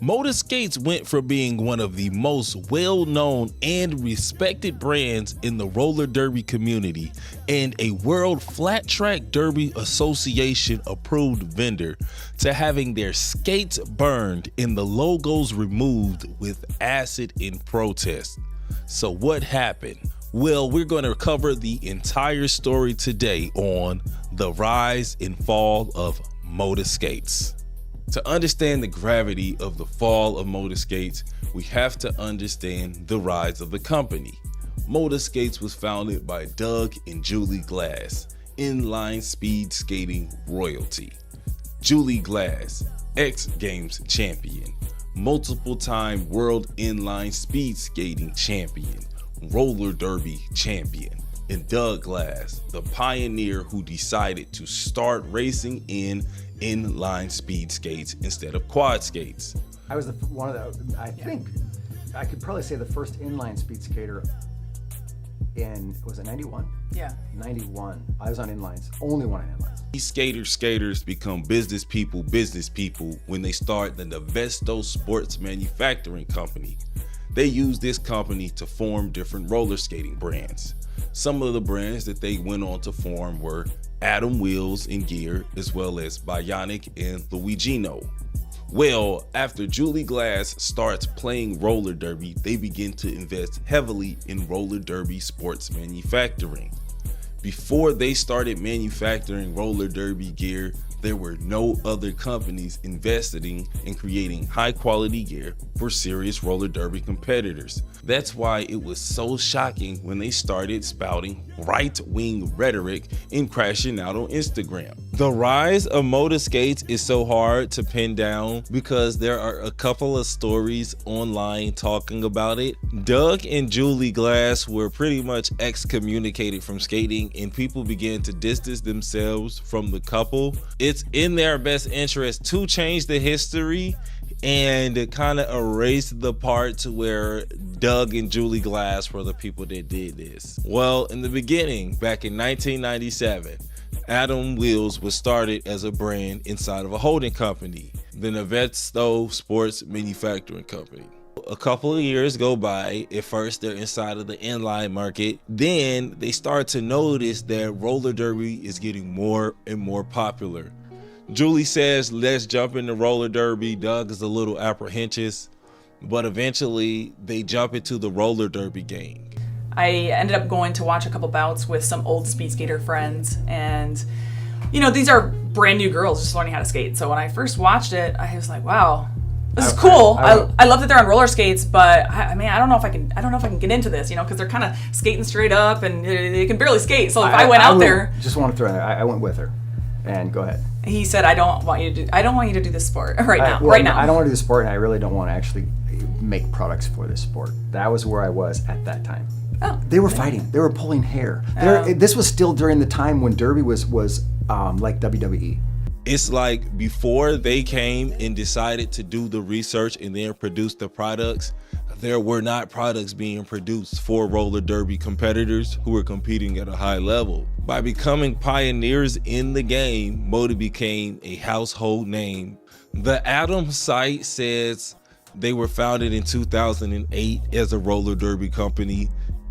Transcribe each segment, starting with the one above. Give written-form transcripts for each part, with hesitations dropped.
Mota Skates went from being one of the most well-known and respected brands in the roller derby community and a World Flat Track Derby Association approved vendor to having their skates burned and the logos removed with acid in protest. So what happened? Well, we're going to cover the entire story today on the rise and fall of Mota Skates. To understand the gravity of the fall of Mota Skates, we have to understand the rise of the company. Mota Skates was founded by Doug and Julie Glass, inline speed skating royalty. Julie Glass, X Games champion, multiple-time world inline speed skating champion, roller derby champion, and Doug Glass, the pioneer who decided to start racing in inline speed skates instead of quad skates. I was one of the, I think, I could probably say the first inline speed skater in, was it 91? Yeah. 91. I was on inlines, only one on inlines. These skaters become business people when they start the Nevesto Sports Manufacturing Company. They use this company to form different roller skating brands. Some of the brands that they went on to form were Atom Wheels and Gear, as well as Bionic and Luigino. Well, after Julie Glass starts playing roller derby, they begin to invest heavily in roller derby sports manufacturing. Before they started manufacturing roller derby gear, there were no other companies investing in creating high quality gear for serious roller derby competitors. That's why it was so shocking when they started spouting right-wing rhetoric and crashing out on Instagram. The rise of Mota Skates is so hard to pin down because there are a couple of stories online talking about it. Doug and Julie Glass were pretty much excommunicated from skating and people began to distance themselves from the couple. It's in their best interest to change the history and kind of erase the part where Doug and Julie Glass were the people that did this. Well, in the beginning, back in 1997, Atom Wheels was started as a brand inside of a holding company, the Nevesto Sports Manufacturing Company. A couple of years go by. At first, they're inside of the inline market. Then they start to notice that roller derby is getting more and more popular. Julie says, let's jump into roller derby. Doug is a little apprehensive, but eventually they jump into the roller derby game. I ended up going to watch a couple bouts with some old speed skater friends, and you know, these are brand new girls just learning how to skate. So when I first watched it, I was like, wow, this is cool. I love that they're on roller skates, but I don't know if I can get into this, you know, because they're kind of skating straight up and they can barely skate. So if I went out there, just want to throw in there, I went with her. And go ahead. He said, I don't want you to do this sport right now. I don't want to do the sport, and I really don't want to actually make products for this sport. That was where I was at that time. Oh. They were fighting. They were pulling hair. This was still during the time when Derby was like WWE. It's like before they came and decided to do the research and then produce the products, there were not products being produced for roller derby competitors who were competing at a high level. By becoming pioneers in the game, Mota became a household name. The Atom site says they were founded in 2008 as a roller derby company,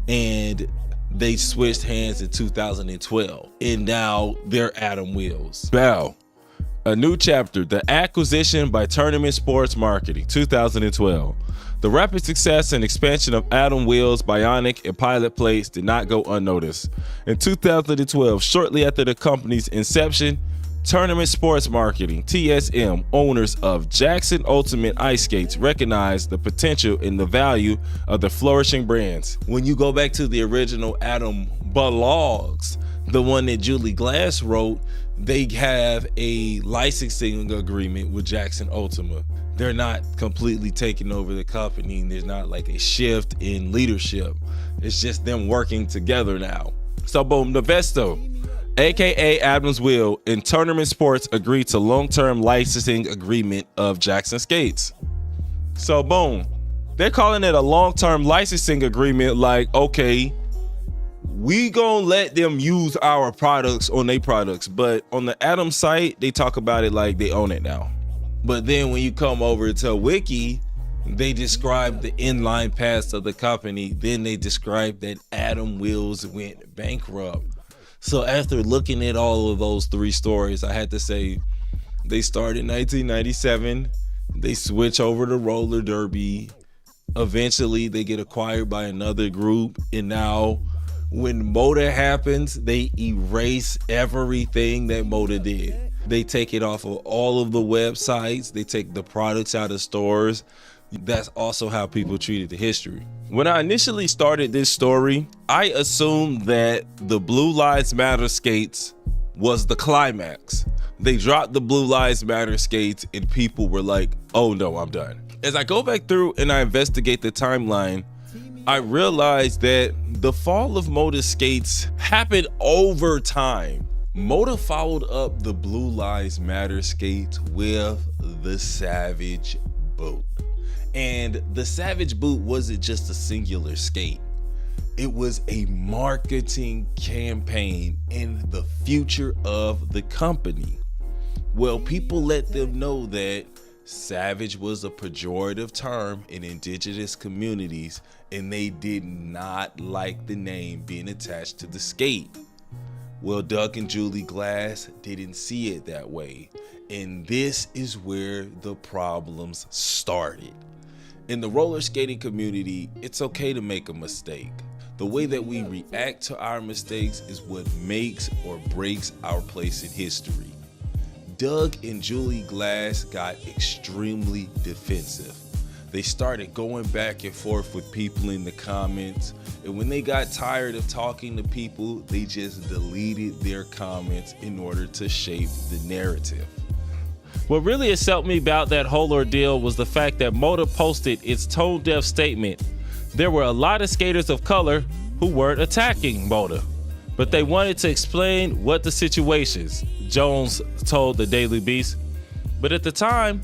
and they switched hands in 2012, and now they're Atom Wheels. Bow. A new chapter, the acquisition by Tournament Sports Marketing, 2012. The rapid success and expansion of Atom Wheels, Bionic, and Pilot Plates did not go unnoticed. In 2012, shortly after the company's inception, Tournament Sports Marketing, TSM, owners of Jackson Ultimate Ice Skates, recognized the potential and the value of the flourishing brands. When you go back to the original Atom blogs, the one that Julie Glass wrote, they have a licensing agreement with Jackson Ultimate. They're not completely taking over the company, and there's not like a shift in leadership. It's just them working together now. So boom, Nevesto, aka Adams Wheel, and Tournament Sports agreed to long-term licensing agreement of Jackson Skates. So boom, they're calling it a long-term licensing agreement, like, okay, we gonna let them use our products on their products, but on the Atom site, they talk about it like they own it now. But then when you come over to Wiki, they describe the inline past of the company. Then they describe that Adam Wills went bankrupt. So after looking at all of those three stories, I had to say they started in 1997. They switch over to roller derby. Eventually, they get acquired by another group. And now when Mota happens, they erase everything that Mota did. They take it off of all of the websites. They take the products out of stores. That's also how people treated the history. When I initially started this story, I assumed that the Blue Lives Matter skates was the climax. They dropped the Blue Lives Matter skates and people were like, oh no, I'm done. As I go back through and I investigate the timeline, I realized that the fall of Mota Skates happened over time. Mota followed up the Blue Lives Matter skates with the Savage boot. And the Savage boot wasn't just a singular skate. It was a marketing campaign in the future of the company. Well, people let them know that Savage was a pejorative term in indigenous communities, and they did not like the name being attached to the skate. Well, Doug and Julie Glass didn't see it that way, and this is where the problems started. In the roller skating community, it's okay to make a mistake. The way that we react to our mistakes is what makes or breaks our place in history. Doug and Julie Glass got extremely defensive. They started going back and forth with people in the comments, and when they got tired of talking to people, they just deleted their comments in order to shape the narrative. What really upset me about that whole ordeal was the fact that Mota posted its tone-deaf statement. There were a lot of skaters of color who weren't attacking Mota, but they wanted to explain what the situations, Jones told the Daily Beast. But at the time,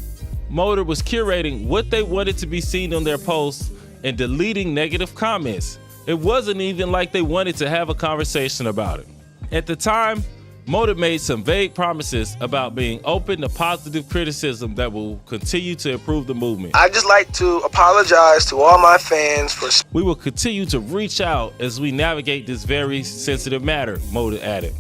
Mota was curating what they wanted to be seen on their posts and deleting negative comments. It wasn't even like they wanted to have a conversation about it. At the time, Mota made some vague promises about being open to positive criticism that will continue to improve the movement. I'd just like to apologize to all my fans for... We will continue to reach out as we navigate this very sensitive matter, Mota added.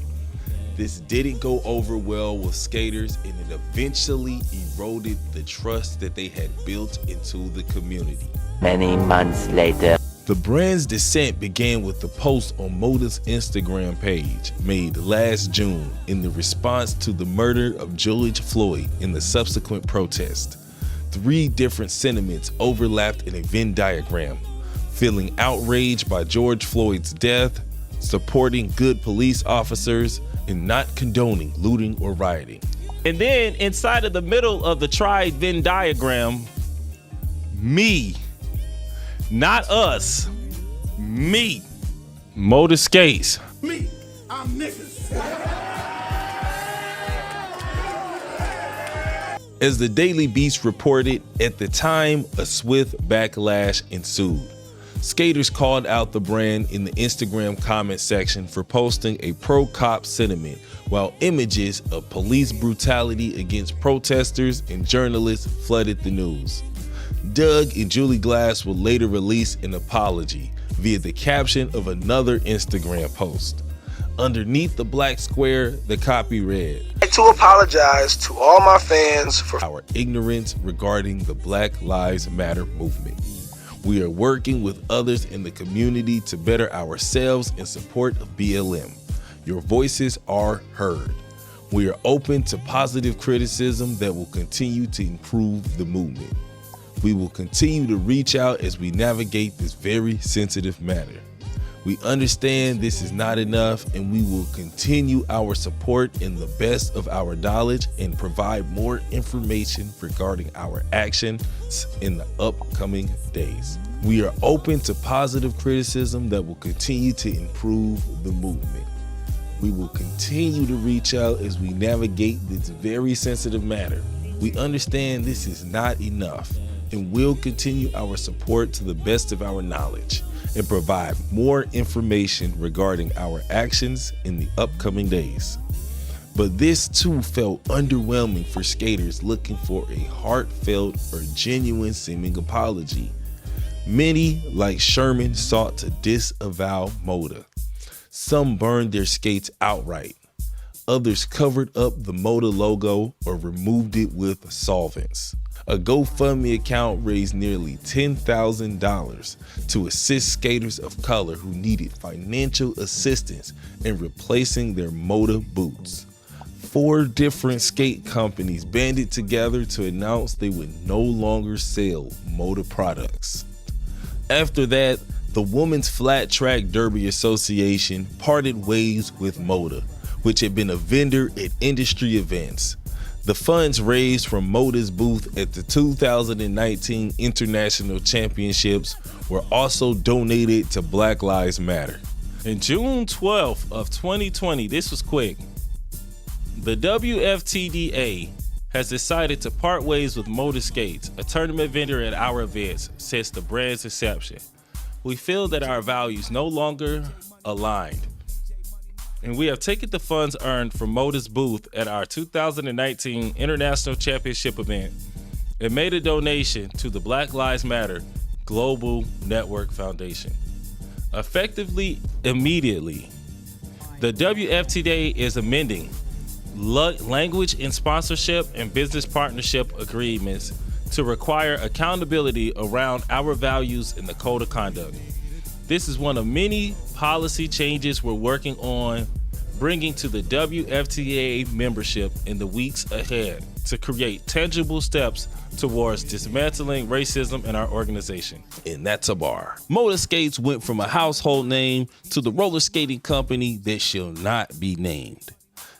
This didn't go over well with skaters, and it eventually eroded the trust that they had built into the community. Many months later, the brand's descent began with the post on Mota's Instagram page made last June in the response to the murder of George Floyd in the subsequent protest. 3 different sentiments overlapped in a Venn diagram: feeling outraged by George Floyd's death, supporting good police officers, and not condoning looting or rioting. And then inside of the middle of the tried Venn diagram, me. Not us, me. Mota Skates. Me, I'm niggas. As the Daily Beast reported, at the time, a swift backlash ensued. Skaters called out the brand in the Instagram comment section for posting a pro-cop sentiment, while images of police brutality against protesters and journalists flooded the news. Doug and Julie Glass will later release an apology via the caption of another Instagram post. Underneath the black square, the copy read, I'd like to apologize to all my fans for our ignorance regarding the Black Lives Matter movement. We are working with others in the community to better ourselves in support of BLM. Your voices are heard. We are open to positive criticism that will continue to improve the movement. We will continue to reach out as we navigate this very sensitive matter. We understand this is not enough, and we will continue our support in the best of our knowledge and provide more information regarding our actions in the upcoming days. We are open to positive criticism that will continue to improve the movement. We will continue to reach out as we navigate this very sensitive matter. We understand this is not enough, and we'll continue our support to the best of our knowledge and provide more information regarding our actions in the upcoming days. But this too felt underwhelming for skaters looking for a heartfelt or genuine seeming apology. Many, like Sherman, sought to disavow Mota. Some burned their skates outright. Others covered up the Mota logo or removed it with solvents. A GoFundMe account raised nearly $10,000 to assist skaters of color who needed financial assistance in replacing their Mota boots. 4 different skate companies banded together to announce they would no longer sell Mota products. After that, the Women's Flat Track Derby Association parted ways with Mota, which had been a vendor at industry events. The funds raised from Mota's booth at the 2019 International Championships were also donated to Black Lives Matter. On June 12th of 2020, this was quick, the WFTDA has decided to part ways with Mota Skates, a tournament vendor at our events, since the brand's inception. We feel that our values no longer aligned, and we have taken the funds earned from Mota's booth at our 2019 International Championship event and made a donation to the Black Lives Matter Global Network Foundation. Effectively, immediately, the WFTDA is amending language in sponsorship and business partnership agreements to require accountability around our values in the code of conduct. This is one of many policy changes we're working on bringing to the WFTDA membership in the weeks ahead to create tangible steps towards dismantling racism in our organization. And that's a bar. Mota Skates went from a household name to the roller skating company that shall not be named.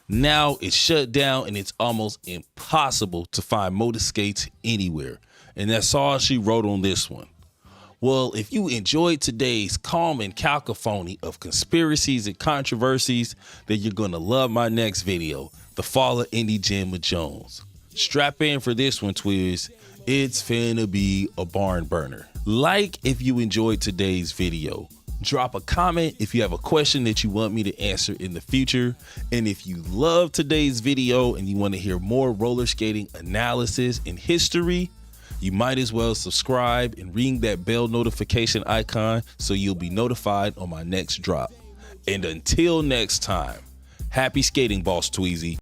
Now it's shut down and it's almost impossible to find Mota Skates anywhere. And that's all she wrote on this one. Well, if you enjoyed today's calm and cacophony of conspiracies and controversies, then you're gonna love my next video, The Fall of Indy Gemma Jones. Strap in for this one, Twiz. It's finna be a barn burner. Like if you enjoyed today's video. Drop a comment if you have a question that you want me to answer in the future. And if you love today's video and you want to hear more roller skating analysis and history, you might as well subscribe and ring that bell notification icon so you'll be notified on my next drop. And until next time, happy skating, Boss Tweezy.